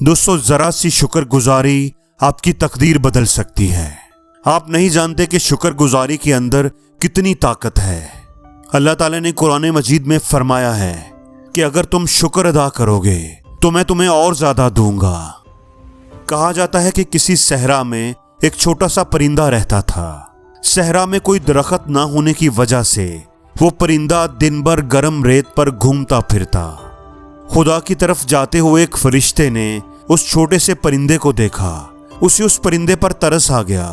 दोस्तों, जरा सी शुक्रगुजारी आपकी तकदीर बदल सकती है। आप नहीं जानते कि शुक्रगुजारी के अंदर कितनी ताकत है। अल्लाह ताला ने कुरान मजीद में फरमाया है कि अगर तुम शुक्र अदा करोगे तो मैं तुम्हें और ज्यादा दूंगा। कहा जाता है कि किसी सहरा में एक छोटा सा परिंदा रहता था। सहरा में कोई दरख्त ना होने की वजह से वो परिंदा दिन भर गर्म रेत पर घूमता फिरता। खुदा की तरफ जाते हुए एक फरिश्ते ने उस छोटे से परिंदे को देखा। उसे उस परिंदे पर तरस आ गया।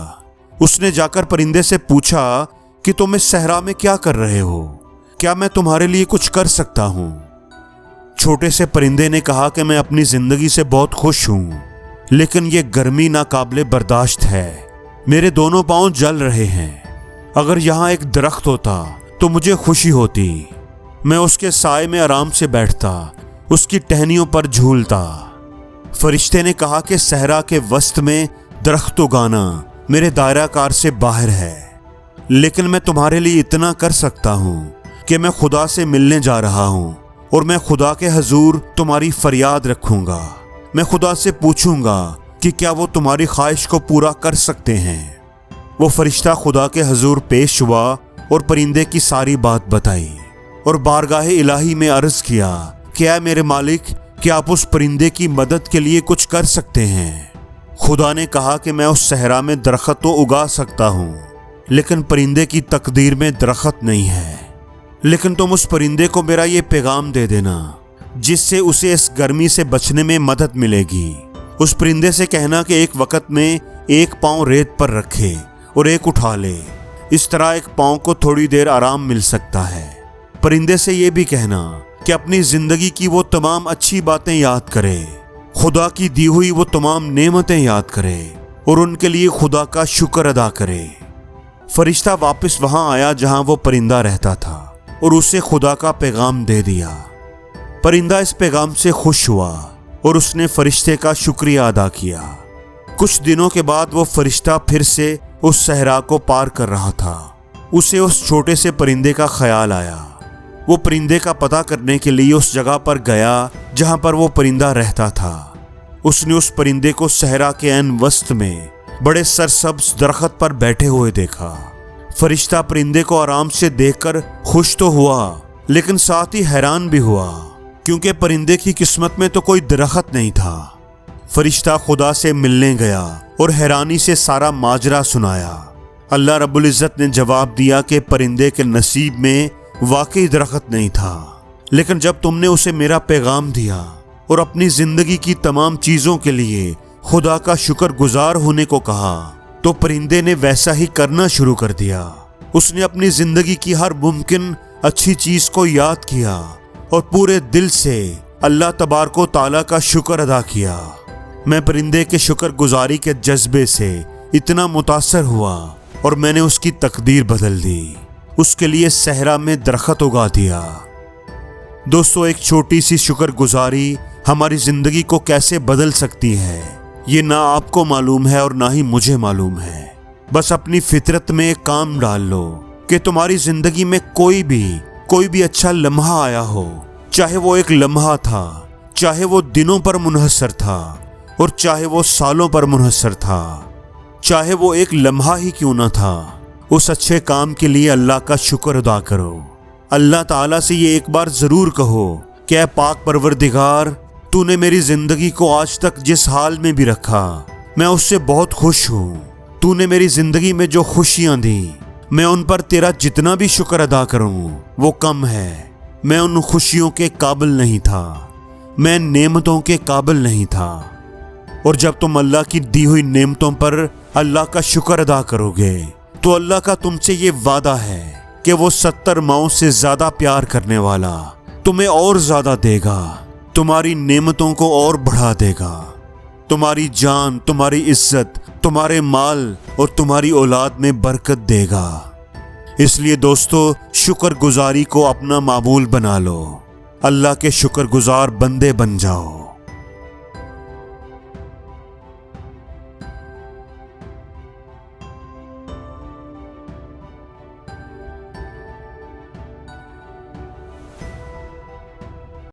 उसने जाकर परिंदे से पूछा कि तुम इस सहरा में क्या कर रहे हो? क्या मैं तुम्हारे लिए कुछ कर सकता हूं? छोटे से परिंदे ने कहा कि मैं अपनी जिंदगी से बहुत खुश हूं, लेकिन ये गर्मी नाकाबिले बर्दाश्त है। मेरे दोनों पांव जल रहे हैं। अगर यहाँ एक दरख्त होता तो मुझे खुशी होती। मैं उसके साए में आराम से बैठता, उसकी टहनियों पर झूलता। फरिश्ते ने कहा कि सहरा के वस्त में दरख्त उगाना मेरे दायरा कार से बाहर है, लेकिन मैं तुम्हारे लिए इतना कर सकता हूँ कि मैं खुदा से मिलने जा रहा हूँ और मैं खुदा के हजूर तुम्हारी फरियाद रखूंगा। मैं खुदा से पूछूंगा कि क्या वो तुम्हारी ख्वाहिश को पूरा कर सकते हैं। वो फरिश्ता खुदा के हजूर पेश हुआ और परिंदे की सारी बात बताई और बारगाह इलाही में अर्ज किया कि ऐ मेरे मालिक, क्या आप उस परिंदे की मदद के लिए कुछ कर सकते हैं? खुदा ने कहा कि मैं उस सहरा में दरख्त तो उगा सकता हूँ, लेकिन परिंदे की तकदीर में दरख्त नहीं है। लेकिन तुम उस परिंदे को मेरा ये पैगाम दे देना जिससे उसे इस गर्मी से बचने में मदद मिलेगी। उस परिंदे से कहना कि एक वक्त में एक पाँव रेत पर रखे और एक उठा ले। इस तरह एक पाँव को थोड़ी देर आराम मिल सकता है। परिंदे से ये भी कहना कि अपनी जिंदगी की वो तमाम अच्छी बातें याद करे, खुदा की दी हुई वो तमाम नेमतें याद करे और उनके लिए खुदा का शुक्र अदा करे। फरिश्ता वापस वहां आया जहां वो परिंदा रहता था और उसे खुदा का पैगाम दे दिया। परिंदा इस पैगाम से खुश हुआ और उसने फरिश्ते का शुक्रिया अदा किया। कुछ दिनों के बाद वो फरिश्ता फिर से उस सहरा को पार कर रहा था। उसे उस छोटे से परिंदे का ख्याल आया। वो परिंदे का पता करने के लिए उस जगह पर गया जहां पर वो परिंदा रहता था। उसने उस परिंदे को सहरा के ऐन वस्त में बड़े सरसब्ज दरख्त पर बैठे हुए देखा। फरिश्ता परिंदे को आराम से देखकर खुश तो हुआ, लेकिन साथ ही हैरान भी हुआ, क्योंकि परिंदे की किस्मत में तो कोई दरख्त नहीं था। फरिश्ता खुदा से मिलने गया और हैरानी से सारा माजरा सुनाया। अल्लाह रब्बुल इज़्ज़त ने जवाब दिया कि परिंदे के नसीब में वाकई दरख्त नहीं था, लेकिन जब तुमने उसे मेरा पैगाम दिया और अपनी जिंदगी की तमाम चीजों के लिए खुदा का शुक्रगुजार होने को कहा, तो परिंदे ने वैसा ही करना शुरू कर दिया। उसने अपनी जिंदगी की हर मुमकिन अच्छी चीज को याद किया और पूरे दिल से अल्लाह तबारको ताला का शुक्र अदा किया। मैं परिंदे के शुक्रगुजारी के जज्बे से इतना मुतासर हुआ और मैंने उसकी तकदीर बदल दी। उसके लिए सहरा में दरख्त उगा दिया। दोस्तों, एक छोटी सी शुक्रगुजारी हमारी जिंदगी को कैसे बदल सकती है, ये ना आपको मालूम है और ना ही मुझे मालूम है। बस अपनी फितरत में एक काम डाल लो कि तुम्हारी जिंदगी में कोई भी अच्छा लम्हा आया हो, चाहे वो एक लम्हा था, चाहे वो दिनों पर मुनहसर था और चाहे वो सालों पर मुनहसर था, चाहे वो एक लम्हा ही क्यों ना था, उस अच्छे काम के लिए अल्लाह का शुक्र अदा करो। अल्लाह ताला से ये एक बार जरूर कहो कि ऐ पाक परवरदिगार, तूने मेरी जिंदगी को आज तक जिस हाल में भी रखा, मैं उससे बहुत खुश हूँ। तूने मेरी जिंदगी में जो खुशियाँ दी, मैं उन पर तेरा जितना भी शुक्र अदा करूँ वो कम है। मैं उन खुशियों के काबिल नहीं था, मैं नेमतों के काबिल नहीं था। और जब तुम अल्लाह की दी हुई नेमतों पर अल्लाह का शुक्र अदा करोगे तो अल्लाह का तुमसे ये वादा है कि वो 70 माओं से ज्यादा प्यार करने वाला तुम्हें और ज्यादा देगा, तुम्हारी नेमतों को और बढ़ा देगा, तुम्हारी जान, तुम्हारी इज्जत, तुम्हारे माल और तुम्हारी औलाद में बरकत देगा। इसलिए दोस्तों, शुक्रगुजारी को अपना मामूल बना लो। अल्लाह के शुक्रगुजार बंदे बन जाओ।